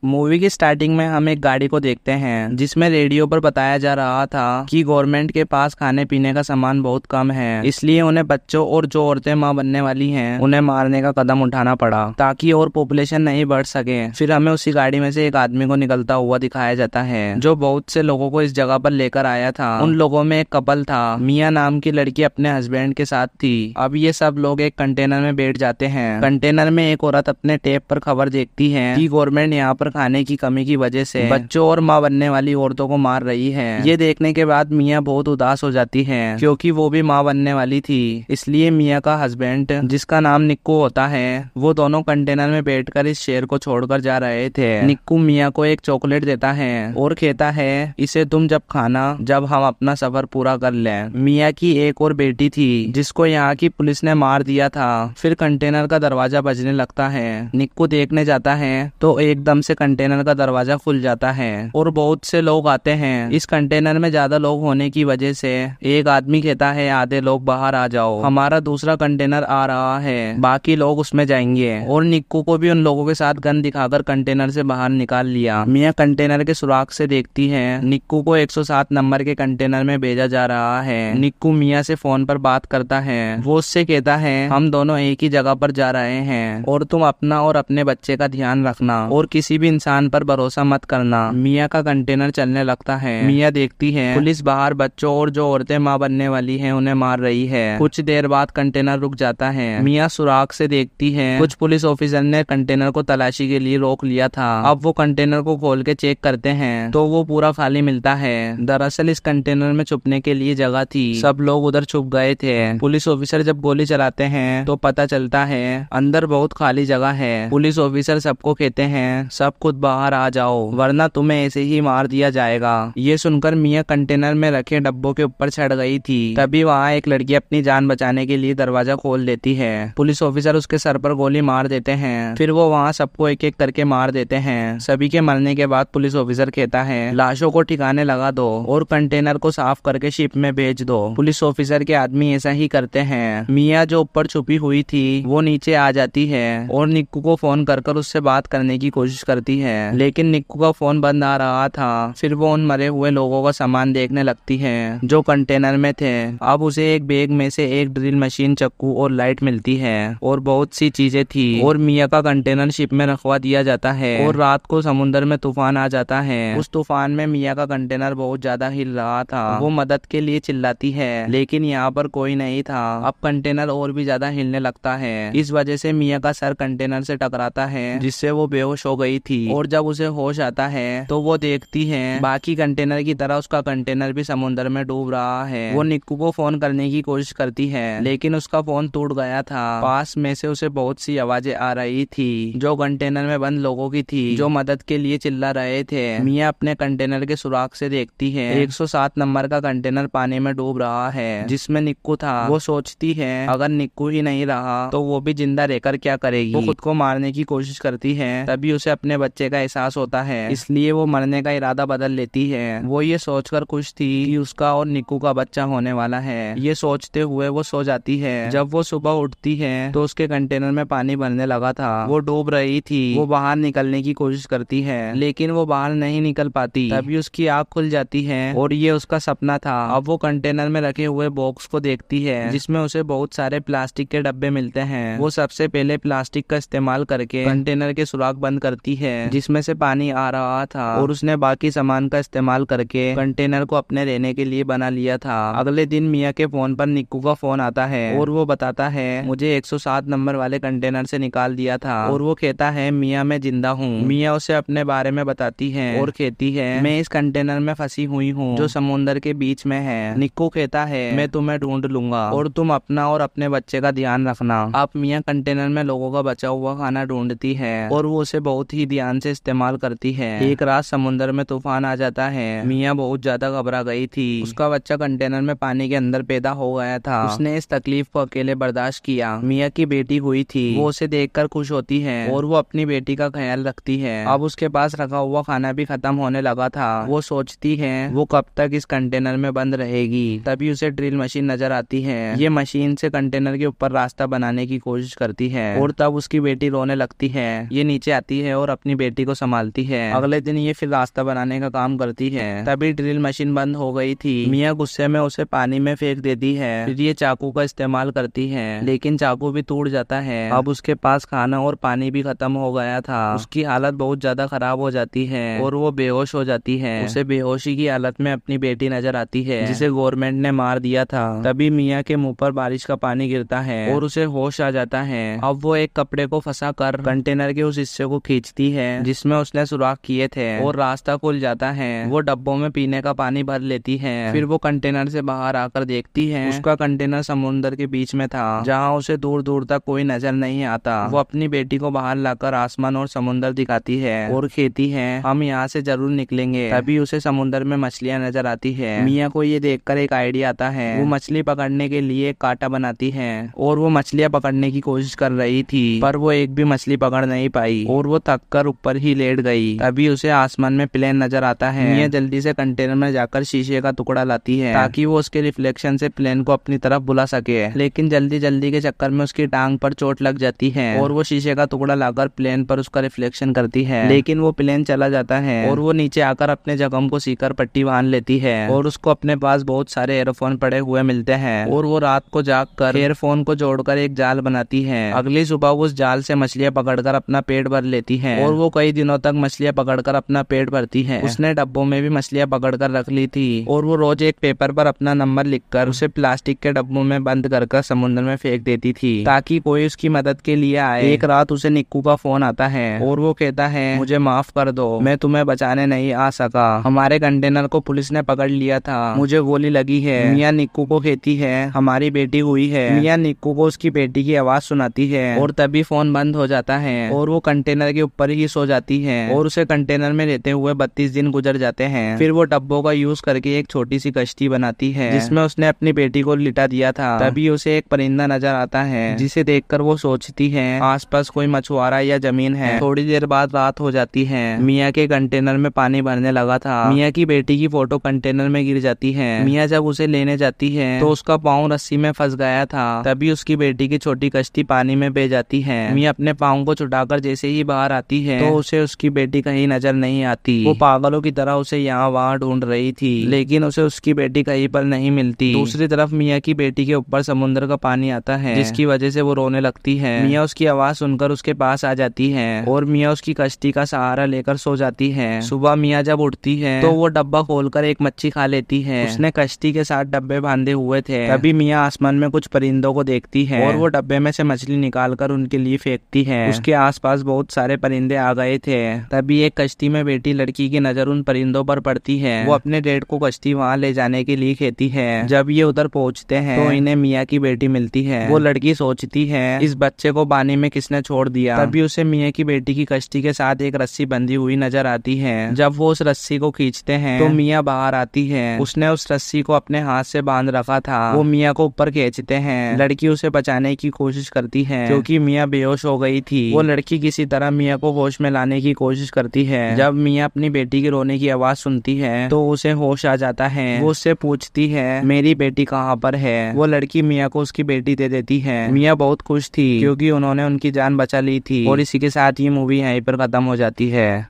Movie की starting में हम एक गाड़ी को देखते हैं जिसमें रेडियो पर बताया जा रहा था कि गवर्नमेंट के पास खाने पीने का सामान बहुत कम है, इसलिए उन्हें बच्चों और जो औरतें मां बनने वाली हैं उन्हें मारने का कदम उठाना पड़ा ताकि और पॉपुलेशन नहीं बढ़ सके। फिर हमें उसी गाड़ी में से एक आदमी को निकलता हुआ दिखाया जाता है जो बहुत से लोगों को इस जगह पर लेकर आया था। उन लोगों में एक कपल था, मिया नाम की लड़की अपने हस्बैंड के साथ थी। अब ये सब लोग एक कंटेनर में बैठ जाते हैं। कंटेनर में एक औरत अपने टेप पर खबर देखती है कि गवर्नमेंट यहाँ पर खाने की कमी की वजह से बच्चों और मां बनने वाली औरतों को मार रही है। ये देखने के बाद मिया बहुत उदास हो जाती है क्योंकि वो भी मां बनने वाली थी। इसलिए मिया का हस्बैंड जिसका नाम निक्कू होता है वो दोनों कंटेनर में बैठकर इस शेर को छोड़कर जा रहे थे। निक्कू मिया को एक चॉकलेट देता है और कहता है इसे तुम जब खाना जब हम अपना सफर पूरा कर लें। मिया की एक और बेटी थी जिसको यहाँ की पुलिस ने मार दिया था। फिर कंटेनर का दरवाजा बजने लगता है। निक्कू देखने जाता है तो एकदम से कंटेनर का दरवाजा खुल जाता है और बहुत से लोग आते हैं। इस कंटेनर में ज्यादा लोग होने की वजह से एक आदमी कहता है आधे लोग बाहर आ जाओ, हमारा दूसरा कंटेनर आ रहा है, बाकी लोग उसमें जाएंगे। और निक्कू को भी उन लोगों के साथ गन दिखाकर कंटेनर से बाहर निकाल लिया। मिया कंटेनर के सुराग से देखती है निक्कू को 107 नंबर के कंटेनर में भेजा जा रहा है। निक्कू मिया से फोन पर बात करता है। वो उससे कहता है हम दोनों एक ही जगह पर जा रहे हैं और तुम अपना और अपने बच्चे का ध्यान रखना और किसी भी इंसान पर भरोसा मत करना। मिया का कंटेनर चलने लगता है। मिया देखती है पुलिस बाहर बच्चों और जो औरतें मां बनने वाली हैं उन्हें मार रही है। कुछ देर बाद कंटेनर रुक जाता है। मिया सुराग से देखती है कुछ पुलिस ऑफिसर ने कंटेनर को तलाशी के लिए रोक लिया था। अब वो कंटेनर को खोल के चेक करते हैं तो वो पूरा खाली मिलता है। दरअसल इस कंटेनर में छुपने के लिए जगह थी, सब लोग उधर छुप गए थे। पुलिस ऑफिसर जब गोली चलाते हैं तो पता चलता है अंदर बहुत खाली जगह है। पुलिस ऑफिसर सबको कहते हैं सब खुद बाहर आ जाओ वरना तुम्हें ऐसे ही मार दिया जाएगा। ये सुनकर मिया कंटेनर में रखे डब्बों के ऊपर चढ़ गई थी। तभी वहाँ एक लड़की अपनी जान बचाने के लिए दरवाजा खोल देती है। पुलिस ऑफिसर उसके सर पर गोली मार देते हैं। फिर वो वहाँ सबको एक एक करके मार देते हैं। सभी के मरने के बाद पुलिस ऑफिसर कहता है लाशों को ठिकाने लगा दो और कंटेनर को साफ करके शिप में भेज दो। पुलिस ऑफिसर के आदमी ऐसा ही करते हैं। मिया जो ऊपर छुपी हुई थी वो नीचे आ जाती है और निक्कू को फोन कर उससे बात करने की कोशिश करती है, लेकिन निक्कू का फोन बंद आ रहा था। फिर वो उन मरे हुए लोगों का सामान देखने लगती है जो कंटेनर में थे। अब उसे एक बैग में से एक ड्रिल मशीन, चक्कू और लाइट मिलती है और बहुत सी चीजें थी और मिया का कंटेनर शिप में रखवा दिया जाता है। और रात को समुद्र में तूफान आ जाता है। उस तूफान में मिया का कंटेनर बहुत ज्यादा हिल रहा था। वो मदद के लिए चिल्लाती है लेकिन यहाँ पर कोई नहीं था। अब कंटेनर और भी ज्यादा हिलने लगता है। इस वजह से मिया का सर कंटेनर से टकराता है जिससे वो बेहोश हो गई थी। और जब उसे होश आता है तो वो देखती है बाकी कंटेनर की तरह उसका कंटेनर भी समुद्र में डूब रहा है। वो निक्कू को फोन करने की कोशिश करती है लेकिन उसका फोन टूट गया था। पास में से उसे बहुत सी आवाजें आ रही थी जो कंटेनर में बंद लोगों की थी जो मदद के लिए चिल्ला रहे थे। मिया अपने कंटेनर के सुराग से देखती है 107 नंबर का कंटेनर पानी में डूब रहा है जिसमें निक्कू था। वो सोचती है अगर निक्कू ही नहीं रहा तो वो भी जिंदा रहकर क्या करेगी। वो खुद को मारने की कोशिश करती है। तभी उसे अपने बच्चे का एहसास होता है, इसलिए वो मरने का इरादा बदल लेती है। वो ये सोचकर खुश थी कि उसका और निक्कू का बच्चा होने वाला है। ये सोचते हुए वो सो जाती है। जब वो सुबह उठती है तो उसके कंटेनर में पानी भरने लगा था। वो डूब रही थी। वो बाहर निकलने की कोशिश करती है लेकिन वो बाहर नहीं निकल पाती। तभी उसकी आँख खुल जाती है और ये उसका सपना था। अब वो कंटेनर में रखे हुए बॉक्स को देखती है जिसमें उसे बहुत सारे प्लास्टिक के डब्बे मिलते हैं। वो सबसे पहले प्लास्टिक का इस्तेमाल करके कंटेनर के सुराग बंद करती है जिसमें से पानी आ रहा था और उसने बाकी सामान का इस्तेमाल करके कंटेनर को अपने रहने के लिए बना लिया था। अगले दिन मिया के फोन पर निक्कू का फोन आता है और वो बताता है मुझे 107 नंबर वाले कंटेनर से निकाल दिया था। और वो कहता है मिया मैं जिंदा हूँ। मिया उसे अपने बारे में बताती है और कहती है मैं इस कंटेनर में फंसी हुई हूँ जो समुद्र के बीच में है। निक्कू कहता है मैं तुम्हें ढूंढ लूंगा और तुम अपना और अपने बच्चे का ध्यान रखना। अब मिया कंटेनर में लोगों का बचा हुआ खाना ढूंढती है और वो उसे बहुत ही ध्यान से इस्तेमाल करती है। एक रात समुद्र में तूफान आ जाता है। मिया बहुत ज्यादा घबरा गई थी। उसका बच्चा कंटेनर में पानी के अंदर पैदा हो गया था। उसने इस तकलीफ को अकेले बर्दाश्त किया। मिया की बेटी हुई थी। वो उसे देखकर खुश होती है और वो अपनी बेटी का ख्याल रखती है। अब उसके पास रखा हुआ खाना भी खत्म होने लगा था। वो सोचती है वो कब तक इस कंटेनर में बंद रहेगी। तभी उसे ड्रिल मशीन नजर आती है। ये मशीन से कंटेनर के ऊपर रास्ता बनाने की कोशिश करती है और तब उसकी बेटी रोने लगती है। ये नीचे आती है और अपनी अपनी बेटी को संभालती है। अगले दिन ये फिर रास्ता बनाने का काम करती है। तभी ड्रिल मशीन बंद हो गई थी। मियाँ गुस्से में उसे पानी में फेंक देती है। फिर ये चाकू का इस्तेमाल करती है, लेकिन चाकू भी टूट जाता है। अब उसके पास खाना और पानी भी खत्म हो गया था। उसकी हालत बहुत ज्यादा खराब हो जाती है और वो बेहोश हो जाती है। उसे बेहोशी की हालत में अपनी बेटी नजर आती है, जिसे गवर्नमेंट ने मार दिया था। तभी मियाँ के मुंह पर बारिश का पानी गिरता है और उसे होश आ जाता है। अब वो एक कपड़े को फंसा कर कंटेनर के उस हिस्से को खींचती है जिसमें उसने सुराख किए थे और रास्ता खुल जाता है। वो डब्बों में पीने का पानी भर लेती है। फिर वो कंटेनर से बाहर आकर देखती है, उसका कंटेनर समुद्र के बीच में था, जहाँ उसे दूर दूर तक कोई नजर नहीं आता। वो अपनी बेटी को बाहर लाकर आसमान और समुद्र दिखाती है और कहती है, हम यहाँ से जरूर निकलेंगे। तभी उसे समुद्र में मछलियाँ नजर आती है। मियाँ को ये देखकर एक आइडिया आता है। वो मछली पकड़ने के लिए एक कांटा बनाती है और वो मछलियाँ पकड़ने की कोशिश कर रही थी, पर वो एक भी मछली पकड़ नहीं पाई और वो थक कर ऊपर ही लेट गई। तभी उसे आसमान में प्लेन नजर आता है। मियाँ जल्दी से कंटेनर में जाकर शीशे का टुकड़ा लाती है ताकि वो उसके रिफ्लेक्शन से प्लेन को अपनी तरफ बुला सके, लेकिन जल्दी जल्दी के चक्कर में उसकी टांग पर चोट लग जाती है और वो शीशे का टुकड़ा लाकर प्लेन पर उसका रिफ्लेक्शन करती है, लेकिन वो प्लेन चला जाता है और वो नीचे आकर अपने जख्म को सीकर पट्टी बांध लेती है और उसको अपने पास बहुत सारे एयरफोन पड़े हुए मिलते हैं और वो रात को जागकर एयरफोन को जोड़कर एक जाल बनाती है। अगली सुबह वो उस जाल से मछलियां पकड़कर अपना पेट भर लेती है और वो कई दिनों तक मछलियां पकड़कर अपना पेट भरती है। उसने डब्बों में भी मछलियां पकड़कर रख ली थी और वो रोज एक पेपर पर अपना नंबर लिखकर उसे प्लास्टिक के डब्बों में बंद कर समुद्र में फेंक देती थी ताकि कोई उसकी मदद के लिए आए। एक रात उसे निक्कू का फोन आता है और वो कहता है, मुझे माफ कर दो, मैं तुम्हें बचाने नहीं आ सका। हमारे कंटेनर को पुलिस ने पकड़ लिया था, मुझे गोली लगी है। मियाँ निक्कू को कहती है, हमारी बेटी हुई है। मियाँ निक्कू को उसकी बेटी की आवाज सुनाती है और तभी फोन बंद हो जाता है और वो कंटेनर के ऊपर ही सो जाती है और उसे कंटेनर में रहते हुए 32 दिन गुजर जाते हैं। फिर वो डब्बों का यूज करके एक छोटी सी कश्ती बनाती है जिसमें उसने अपनी बेटी को लिटा दिया था। तभी उसे एक परिंदा नजर आता है जिसे देखकर वो सोचती है आसपास कोई मछुआरा या जमीन है। थोड़ी देर बाद रात हो जाती है। मियाँ के कंटेनर में पानी भरने लगा था। मियाँ की बेटी की फोटो कंटेनर में गिर जाती है। मियाँ जब उसे लेने जाती है तो उसका पाँव रस्सी में फंस गया था। तभी उसकी बेटी की छोटी कश्ती पानी में बह जाती है। मियाँ अपने पाँव को छुटाकर जैसे ही बाहर आती है तो उसे उसकी बेटी कहीं नजर नहीं आती। वो पागलों की तरह उसे यहाँ वहाँ ढूंढ रही थी, लेकिन उसे उसकी बेटी कहीं पर नहीं मिलती। दूसरी तरफ मियाँ की बेटी के ऊपर समुद्र का पानी आता है जिसकी वजह से वो रोने लगती है। मियाँ उसकी आवाज सुनकर उसके पास आ जाती है और मियाँ उसकी कश्ती का सहारा लेकर सो जाती है। सुबह मियाँ जब उठती है तो वो डब्बा खोलकर एक मच्छी खा लेती है। उसने कश्ती के साथ डब्बे बांधे हुए थे। तभी मियाँ आसमान में कुछ परिंदों को देखती है और वो डब्बे में से मछली निकालकर उनके लिए फेंकती है। उसके आसपास बहुत सारे परिंदे आ गए थे। तभी एक कश्ती में बैठी लड़की की नजर उन परिंदों पर पड़ती है। वो अपने डैड को कश्ती वहाँ ले जाने के लिए कहती है। जब ये उधर पहुँचते हैं तो इन्हें मियाँ की बेटी मिलती है। वो लड़की सोचती है, इस बच्चे को पानी में किसने छोड़ दिया। तभी उसे मियाँ की बेटी की कश्ती के साथ एक रस्सी बंधी हुई नजर आती है। जब वो उस रस्सी को खींचते हैं तो मियाँ बाहर आती है। उसने उस रस्सी को अपने हाथ से बांध रखा था। वो मियाँ को ऊपर खींचते हैं। लड़की उसे बचाने की कोशिश करती है क्योंकि मियाँ बेहोश हो गई थी। वो लड़की किसी तरह मियाँ को होश में लाने की कोशिश करती है। जब मियाँ अपनी बेटी की रोने की आवाज सुनती है तो उसे होश आ जाता है। वो उससे पूछती है, मेरी बेटी कहाँ पर है। वो लड़की मियाँ को उसकी बेटी दे देती है। मियाँ बहुत खुश थी क्योंकि उन्होंने उनकी जान बचा ली थी। और इसी के साथ ये मूवी यहीं पर खत्म हो जाती है।